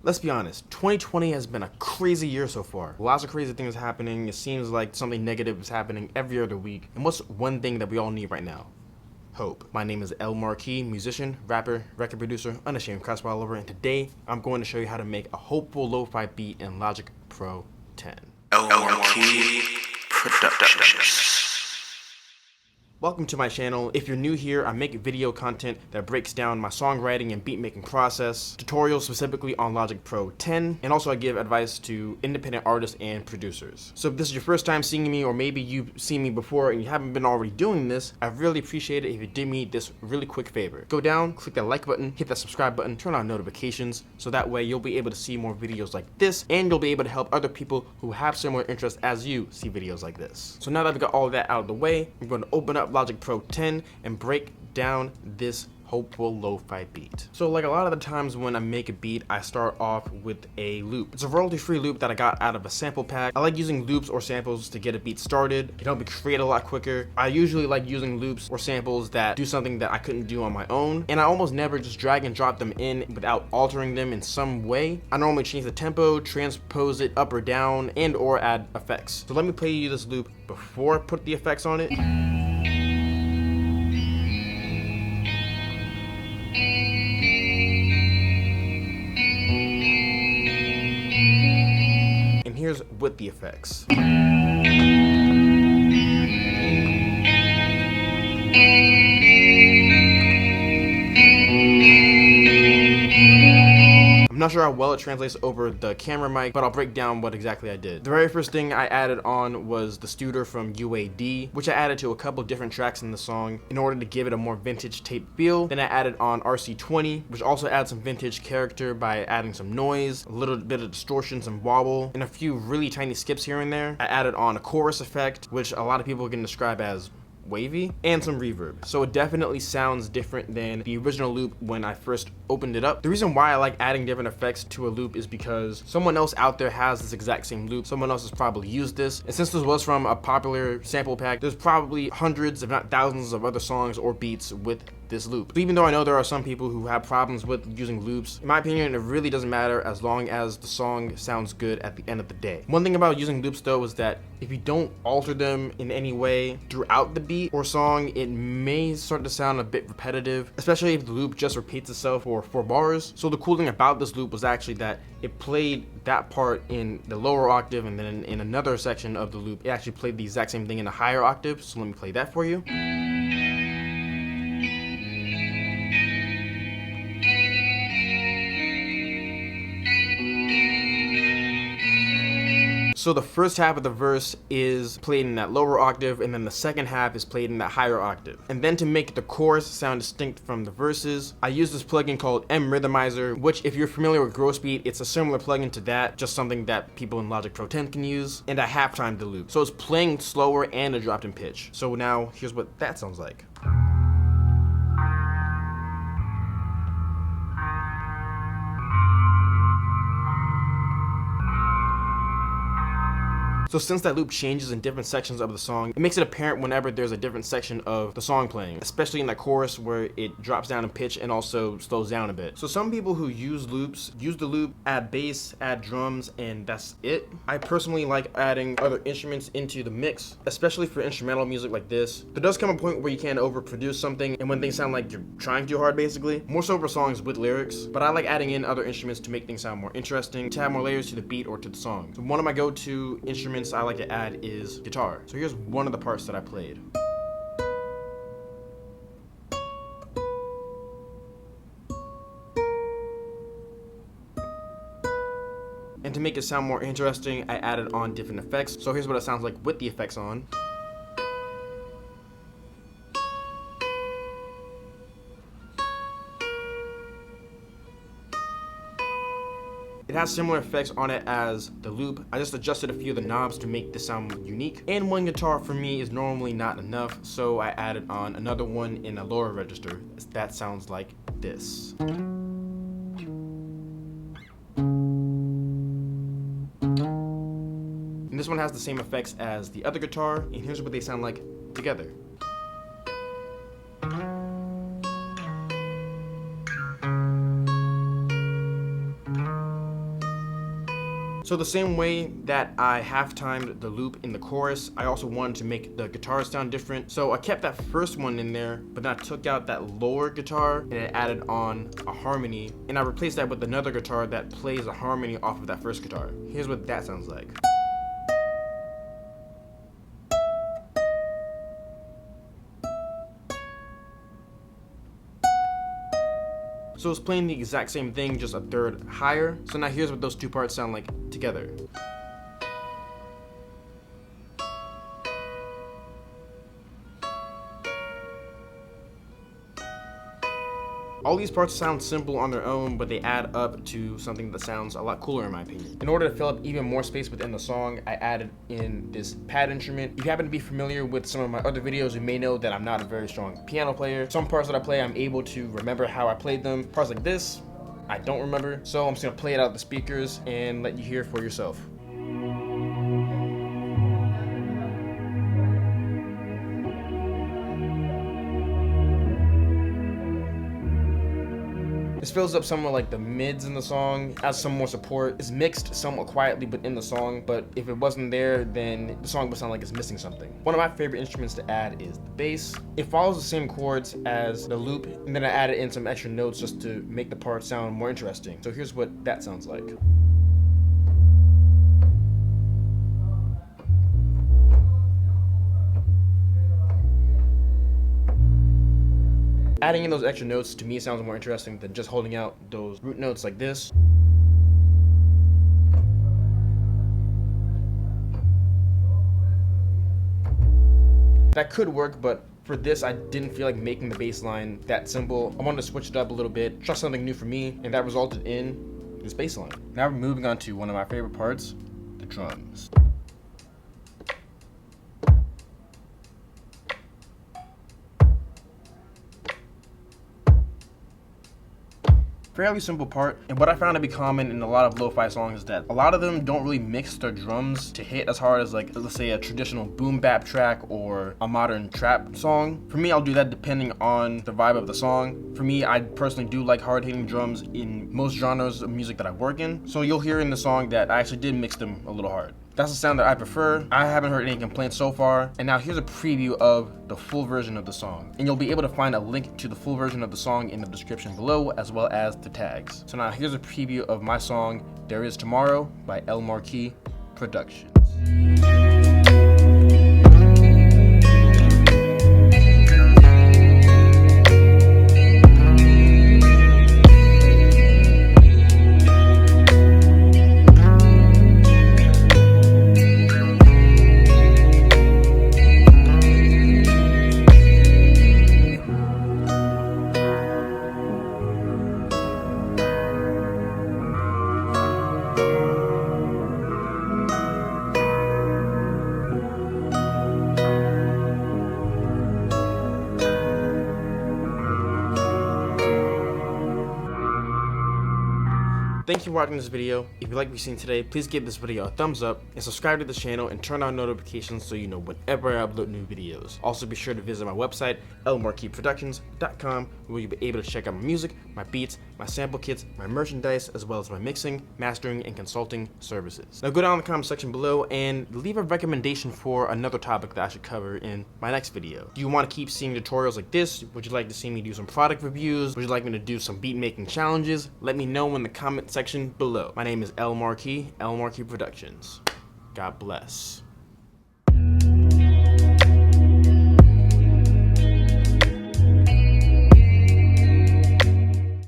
Let's be honest, 2020 has been a crazy year so far. Lots of crazy things happening. It seems like something negative is happening every other week. And what's one thing that we all need right now? Hope. My name is Marquee, musician, rapper, record producer, unashamed crossbar lover, and today I'm going to show you how to make a hopeful lo-fi beat in Logic Pro 10. Marquee Productions. Welcome to my channel. If you're new here, I make video content that breaks down my songwriting and beat making process, tutorials specifically on Logic Pro 10, and also I give advice to independent artists and producers. So if this is your first time seeing me, or maybe you've seen me before and you haven't been already doing this, I'd really appreciate it if you did me this really quick favor. Go down, click that like button, hit that subscribe button, turn on notifications, so that way you'll be able to see more videos like this, and you'll be able to help other people who have similar interests as you see videos like this. So now that we got all of that out of the way, I'm going to open up Logic Pro 10 and break down this hopeful lo-fi beat. So like a lot of the times when I make a beat, I start off with a loop. It's a royalty-free loop that I got out of a sample pack. I like using loops or samples to get a beat started. It helps me create a lot quicker. I usually like using loops or samples that do something that I couldn't do on my own, and I almost never just drag and drop them in without altering them in some way. I normally change the tempo, transpose it up or down, and or add effects. So let me play you this loop before I put the effects on it. And here's with the effects. I'm not sure how well it translates over the camera mic, but I'll break down what exactly I did. The very first thing I added on was the Studer from UAD, which I added to a couple different tracks in the song in order to give it a more vintage tape feel. Then I added on RC20, which also adds some vintage character by adding some noise, a little bit of distortion, some wobble, and a few really tiny skips here and there. I added on a chorus effect, which a lot of people can describe as wavy, and some reverb. So it definitely sounds different than the original loop when I first opened it up. The reason why I like adding different effects to a loop is because someone else out there has this exact same loop. Someone else has probably used this. And since this was from a popular sample pack, there's probably hundreds, if not thousands, of other songs or beats with this loop. So even though I know there are some people who have problems with using loops, in my opinion, it really doesn't matter as long as the song sounds good at the end of the day. One thing about using loops though is that if you don't alter them in any way throughout the beat or song, it may start to sound a bit repetitive, especially if the loop just repeats itself for 4 bars. So the cool thing about this loop was actually that it played that part in the lower octave, and then in another section of the loop, it actually played the exact same thing in a higher octave. So let me play that for you. So the first half of the verse is played in that lower octave, and then the second half is played in that higher octave. And then to make the chorus sound distinct from the verses, I use this plugin called M-Rhythmizer, which if you're familiar with Grossbeat, it's a similar plugin to that, just something that people in Logic Pro 10 can use, and I half-timed the loop. So it's playing slower and a dropped in pitch. So now here's what that sounds like. So since that loop changes in different sections of the song, it makes it apparent whenever there's a different section of the song playing, especially in that chorus where it drops down in pitch and also slows down a bit. So some people who use loops, use the loop, add bass, add drums, and that's it. I personally like adding other instruments into the mix, especially for instrumental music like this. There does come a point where you can overproduce something, and when things sound like you're trying too hard basically, more so for songs with lyrics, but I like adding in other instruments to make things sound more interesting, to add more layers to the beat or to the song. So one of my go-to instruments I like to add is guitar. So here's one of the parts that I played. And to make it sound more interesting, I added on different effects. So here's what it sounds like with the effects on. It has similar effects on it as the loop. I just adjusted a few of the knobs to make this sound unique. And one guitar for me is normally not enough, so I added on another one in a lower register. That sounds like this. And this one has the same effects as the other guitar, and here's what they sound like together. So the same way that I half-timed the loop in the chorus, I also wanted to make the guitar sound different. So I kept that first one in there, but then I took out that lower guitar and I added on a harmony, and I replaced that with another guitar that plays a harmony off of that first guitar. Here's what that sounds like. So it's playing the exact same thing, just a third higher. So now here's what those two parts sound like together. All these parts sound simple on their own, but they add up to something that sounds a lot cooler in my opinion. In order to fill up even more space within the song, I added in this pad instrument. If you happen to be familiar with some of my other videos, you may know that I'm not a very strong piano player. Some parts that I play, I'm able to remember how I played them. Parts like this, I don't remember. So I'm just gonna play it out the speakers and let you hear for yourself. This fills up some of like the mids in the song, adds some more support. It's mixed somewhat quietly but in the song, but if it wasn't there, then the song would sound like it's missing something. One of my favorite instruments to add is the bass. It follows the same chords as the loop, and then I added in some extra notes just to make the part sound more interesting. So here's what that sounds like. Adding in those extra notes to me sounds more interesting than just holding out those root notes like this. That could work, but for this I didn't feel like making the bass line that simple. I wanted to switch it up a little bit, try something new for me, and that resulted in this bass line. Now we're moving on to one of my favorite parts, the drums. Fairly simple part, and what I found to be common in a lot of lo-fi songs is that a lot of them don't really mix their drums to hit as hard as, like, let's say a traditional boom bap track or a modern trap song. For me, I'll do that depending on the vibe of the song. For me, I personally do like hard hitting drums in most genres of music that I work in, so you'll hear in the song that I actually did mix them a little hard. That's the sound that I prefer. I haven't heard any complaints so far. And now here's a preview of the full version of the song. And you'll be able to find a link to the full version of the song in the description below, as well as the tags. So now here's a preview of my song, There Is Tomorrow by Marquee Productions. Thank you for watching this video. If you like what you've seen today, please give this video a thumbs up and subscribe to the channel and turn on notifications so you know whenever I upload new videos. Also be sure to visit my website, marqueeproductions.com, where you'll be able to check out my music, my beats, my sample kits, my merchandise, as well as my mixing, mastering, and consulting services. Now go down in the comment section below and leave a recommendation for another topic that I should cover in my next video. Do you want to keep seeing tutorials like this? Would you like to see me do some product reviews? Would you like me to do some beat making challenges? Let me know in the comment section below. My name is Marquee Productions. God bless.